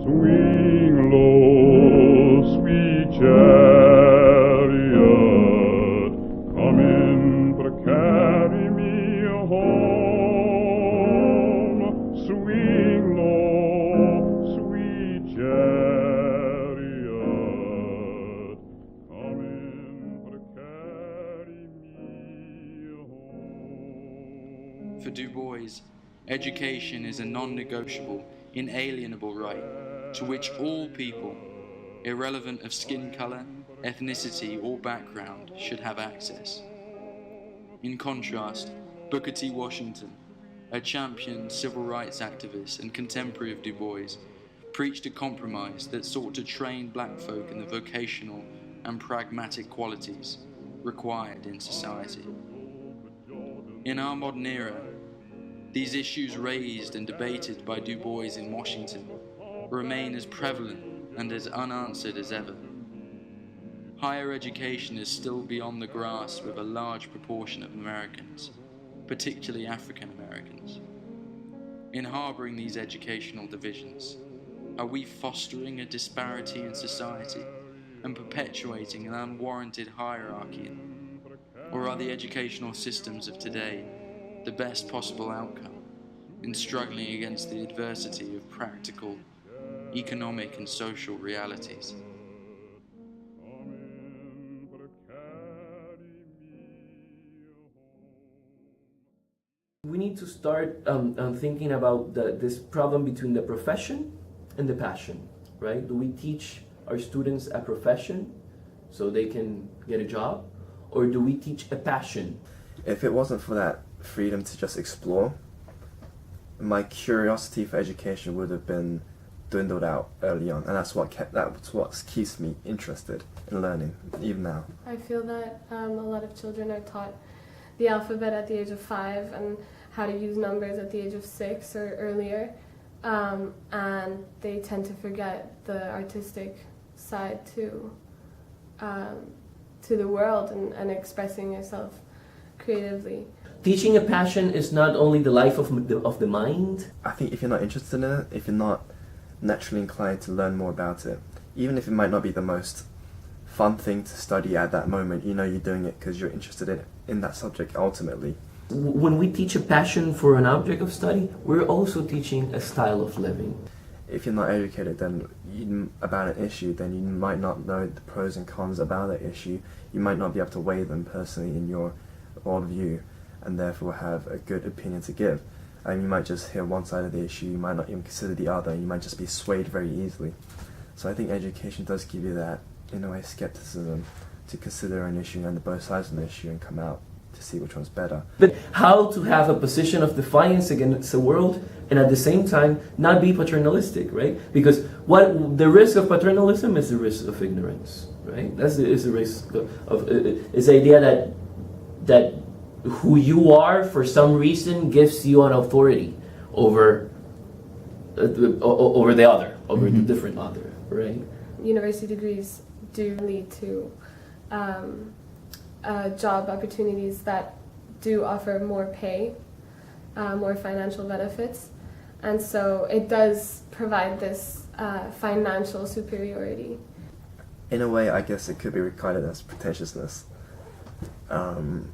Swing low, sweet chariot, come in to carry me home. Swing low, sweet chariot, come in to carry me home. For Du Bois, education is a non-negotiable, inalienable right to which all people, irrelevant of skin color, ethnicity, or background, should have access. In contrast, Booker T. Washington, a champion civil rights activist and contemporary of Du Bois, preached a compromise that sought to train black folk in the vocational and pragmatic qualities required in society. In our modern era, these issues raised and debated by Du Bois in Washington remain as prevalent and as unanswered as ever. Higher education is still beyond the grasp of a large proportion of Americans, particularly African Americans. In harboring these educational divisions, are we fostering a disparity in society and perpetuating an unwarranted hierarchy? Or are the educational systems of today the best possible outcome in struggling against the adversity of practical, economic and social realities? We need to start thinking about this problem between the profession and the passion, right? Do we teach our students a profession so they can get a job, or do we teach a passion? If it wasn't for that freedom to just explore, my curiosity for education would have been dwindled out early on, and that's what keeps me interested in learning, even now. I feel that a lot of children are taught the alphabet at the age of 5 and how to use numbers at the age of 6 or earlier, and they tend to forget the artistic side to the world and expressing yourself creatively. Teaching a passion is not only the life of the mind. I think if you're not interested in it, if you're not naturally inclined to learn more about it, even if it might not be the most fun thing to study at that moment, you know you're doing it because you're interested in that subject ultimately. When we teach a passion for an object of study, we're also teaching a style of living. If you're not educated about an issue, then you might not know the pros and cons about that issue. You might not be able to weigh them personally in your worldview, and therefore have a good opinion to give. You might just hear one side of the issue, you might not even consider the other, and you might just be swayed very easily. So I think education does give you that, in a way, skepticism to consider an issue and both sides of the issue and come out to see which one's better. But how to have a position of defiance against the world and at the same time not be paternalistic, right? Because what the risk of paternalism is the risk of ignorance, right? Is the risk of it's the idea that who you are for some reason gives you an authority over the other, over the different other, right? University degrees do lead to job opportunities that do offer more pay, more financial benefits, and so it does provide this financial superiority. In a way, I guess it could be regarded as pretentiousness. And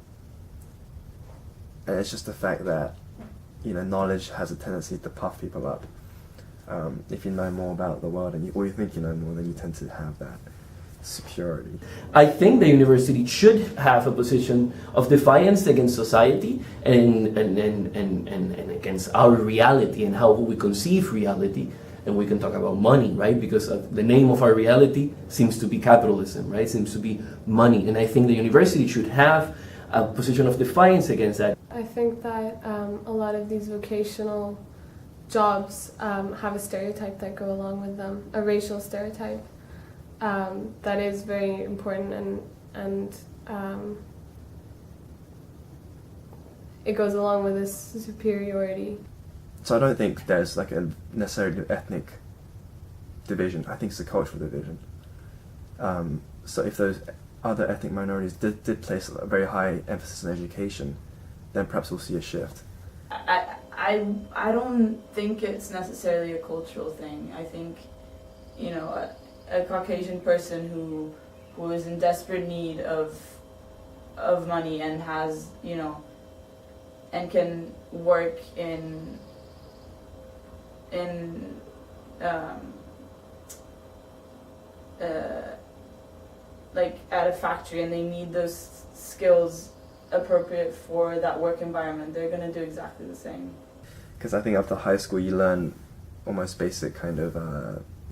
it's just the fact that, knowledge has a tendency to puff people up. If you know more about the world or you think you know more, then you tend to have that superiority. I think the university should have a position of defiance against society and against our reality and how we conceive reality. And we can talk about money, right? Because the name of our reality seems to be capitalism, right? Seems to be money. And I think the university should have a position of defiance against that. I think that a lot of these vocational jobs have a stereotype that go along with them, a racial stereotype that is very important, and it goes along with this superiority. So I don't think there's like a necessarily ethnic division. I think it's a cultural division. So if those other ethnic minorities did place a very high emphasis on education, then perhaps we'll see a shift. I don't think it's necessarily a cultural thing. I think you know, a Caucasian person who is in desperate need of money and has, you know, and can work in like at a factory, and they need those skills appropriate for that work environment, they're going to do exactly the same. Because I think after high school you learn almost basic kind of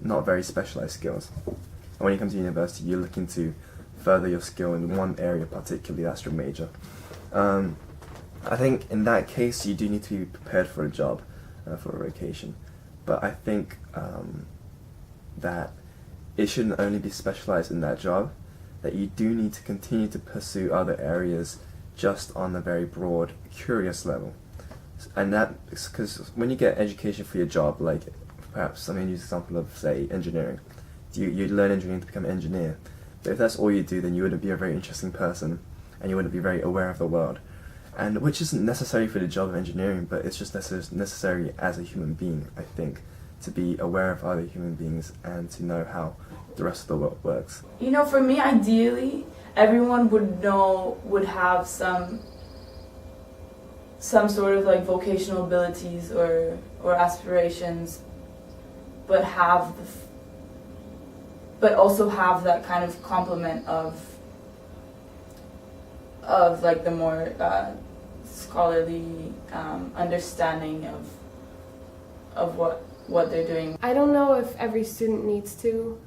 not very specialized skills. And when you come to university, you're looking to further your skill in one area particularly, that's your major. I think in that case you do need to be prepared for a job, for a vocation. But I think that it shouldn't only be specialized in that job, that you do need to continue to pursue other areas just on a very broad, curious level. And that, because when you get education for your job, like perhaps, I'm going to use an example of, say, engineering. You learn engineering to become an engineer. But if that's all you do, then you wouldn't be a very interesting person, and you wouldn't be very aware of the world. And which isn't necessary for the job of engineering, but it's just necessary as a human being, I think, to be aware of other human beings and to know how the rest of the world works. You know, for me, ideally, everyone would have some sort of like vocational abilities or aspirations, but also have that kind of complement of like the more scholarly understanding of what they're doing. I don't know if every student needs to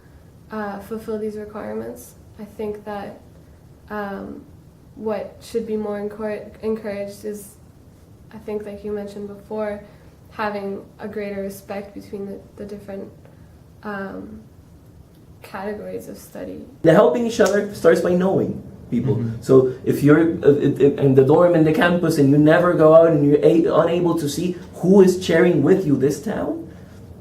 fulfill these requirements. I think that what should be more encouraged is, I think like you mentioned before, having a greater respect between the different categories of study. The helping each other starts by knowing people. So if you're in the dorm in the campus and you never go out and you're unable to see who is sharing with you this town,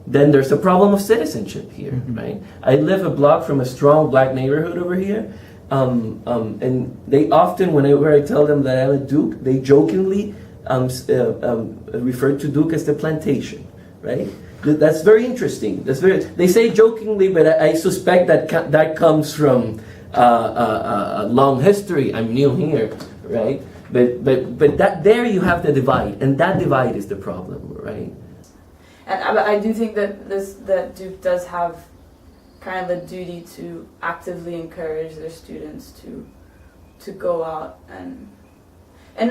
then there's a problem of citizenship here, right? I live a block from a strong black neighborhood over here, and they often, whenever I tell them that I'm at Duke, they jokingly refer to Duke as the plantation, right? That's very interesting. They say jokingly, but I suspect that comes from a long history. I'm new here, right? But that there you have the divide, and that divide is the problem, right? And I do think that Duke does have kind of a duty to actively encourage their students to go out and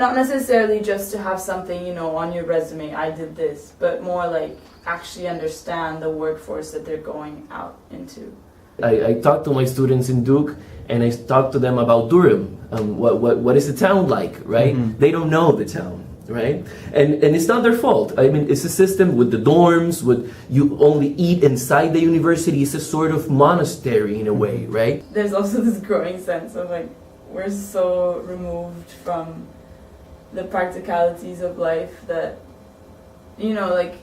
not necessarily just to have something, you know, on your resume, I did this, but more like actually understand the workforce that they're going out into. I talk to my students in Duke, and I talk to them about Durham. What is the town like, right? They don't know the town, right? And it's not their fault. I mean, it's a system with the dorms, with you only eat inside the university. It's a sort of monastery in a way, right? There's also this growing sense of like, we're so removed from the practicalities of life that, you know, like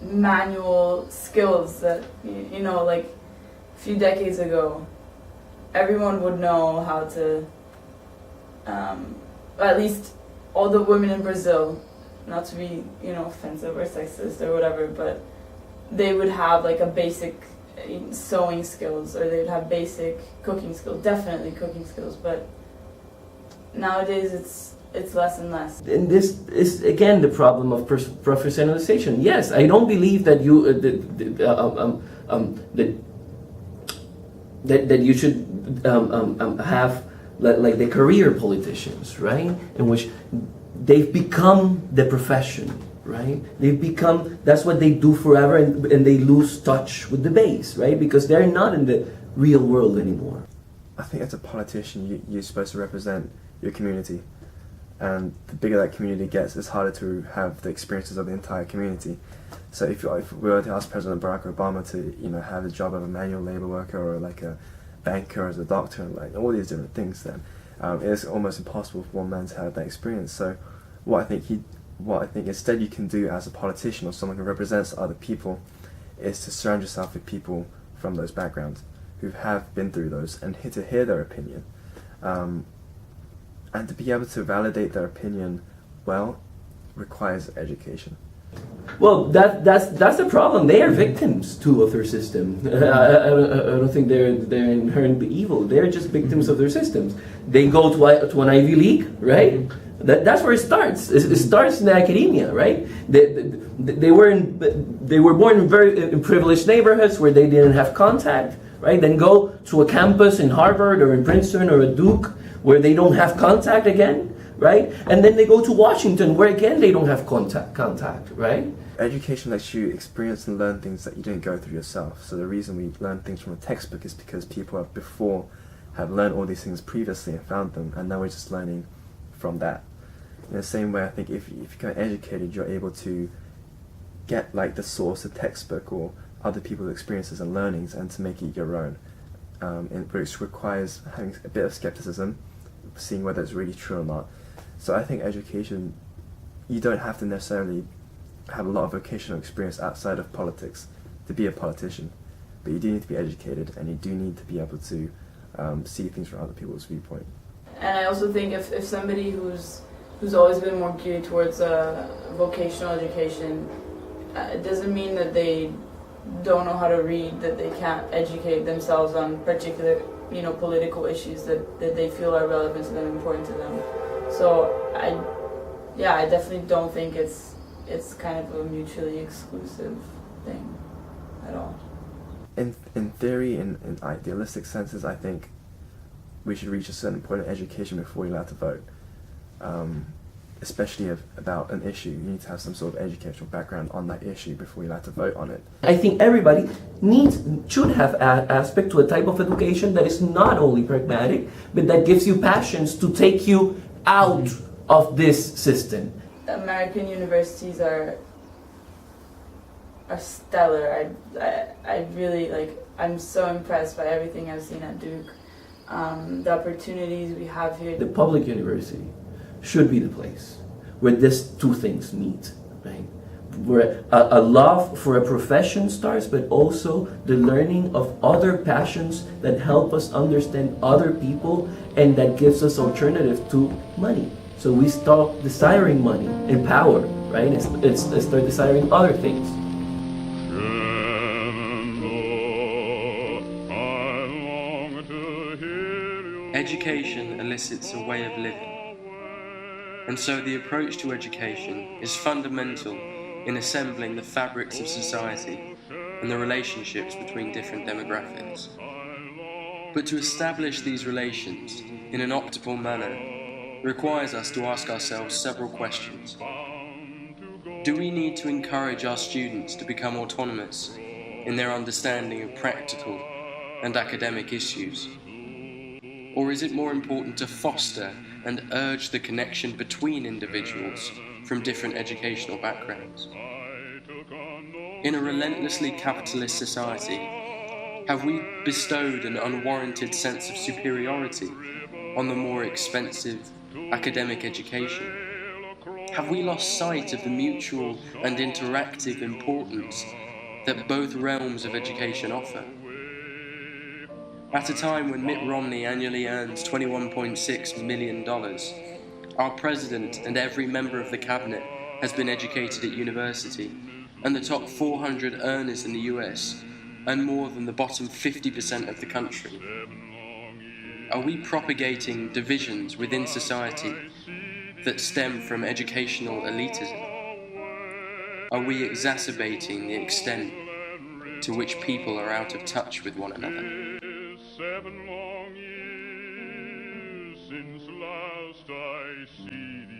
manual skills that, you know, like a few decades ago, everyone would know how to, at least all the women in Brazil, not to be, you know, offensive or sexist or whatever, but they would have like a basic sewing skills, or they would have basic cooking skills, definitely cooking skills, but nowadays it's less and less. And this is again the problem of professionalization. Yes, I don't believe that that you should have like the career politicians, right? In which they've become the profession, right? They've become, that's what they do forever, and they lose touch with the base, right? Because they're not in the real world anymore. I think as a politician, you're supposed to represent your community. And the bigger that community gets, it's harder to have the experiences of the entire community. So if we were to ask President Barack Obama to, you know, have the job of a manual labor worker or like a banker or as a doctor and like all these different things, then it's almost impossible for one man to have that experience. So what I think instead you can do as a politician or someone who represents other people is to surround yourself with people from those backgrounds who have been through those and to hear their opinion. And to be able to validate their opinion well requires education. Well, that's the problem. They are victims too of their system. I don't think they're inherently evil. They're just victims of their systems. They go to an Ivy League, right? That's where it starts. It starts in academia, right? They were born in very privileged neighborhoods where they didn't have contact, right? Then go to a campus in Harvard or in Princeton or at Duke where they don't have contact again, right? And then they go to Washington where again they don't have contact, right? Education lets you experience and learn things that you didn't go through yourself. So the reason we learn things from a textbook is because people have learned all these things previously and found them, and now we're just learning from that. In the same way, I think if you get educated, you're able to get like the source, the textbook, or other people's experiences and learnings, and to make it your own. Which requires having a bit of skepticism, seeing whether it's really true or not. So I think education, you don't have to necessarily have a lot of vocational experience outside of politics to be a politician, but you do need to be educated, and you do need to be able to see things from other people's viewpoint. And I also think if somebody who's always been more geared towards vocational education, it doesn't mean that they don't know how to read, that they can't educate themselves on particular, political issues that they feel are relevant to them, important to them. So I definitely don't think it's kind of a mutually exclusive thing at all. In theory, in idealistic senses, I think we should reach a certain point of education before you're allowed to vote. Especially about an issue, you need to have some sort of educational background on that issue before you're allowed to vote on it. I think everybody should have aspect to a type of education that is not only pragmatic, but that gives you passions to take you out of this system. American universities are stellar. I really I'm so impressed by everything I've seen at Duke. The opportunities we have here. The public university should be the place where these two things meet, right? Where a love for a profession starts, but also the learning of other passions that help us understand other people, and that gives us alternative to money. So we stop desiring money and power, right? And start desiring other things. Education elicits a way of living. And so the approach to education is fundamental in assembling the fabrics of society and the relationships between different demographics. But to establish these relations in an optimal manner requires us to ask ourselves several questions. Do we need to encourage our students to become autonomous in their understanding of practical and academic issues? Or is it more important to foster and urge the connection between individuals from different educational backgrounds? In a relentlessly capitalist society, have we bestowed an unwarranted sense of superiority on the more expensive academic education? Have we lost sight of the mutual and interactive importance that both realms of education offer? At a time when Mitt Romney annually earns $21.6 million, our president and every member of the cabinet has been educated at university, and the top 400 earners in the US earn more than the bottom 50% of the country. Are we propagating divisions within society that stem from educational elitism? Are we exacerbating the extent to which people are out of touch with one another? 7 long years since last I see thee.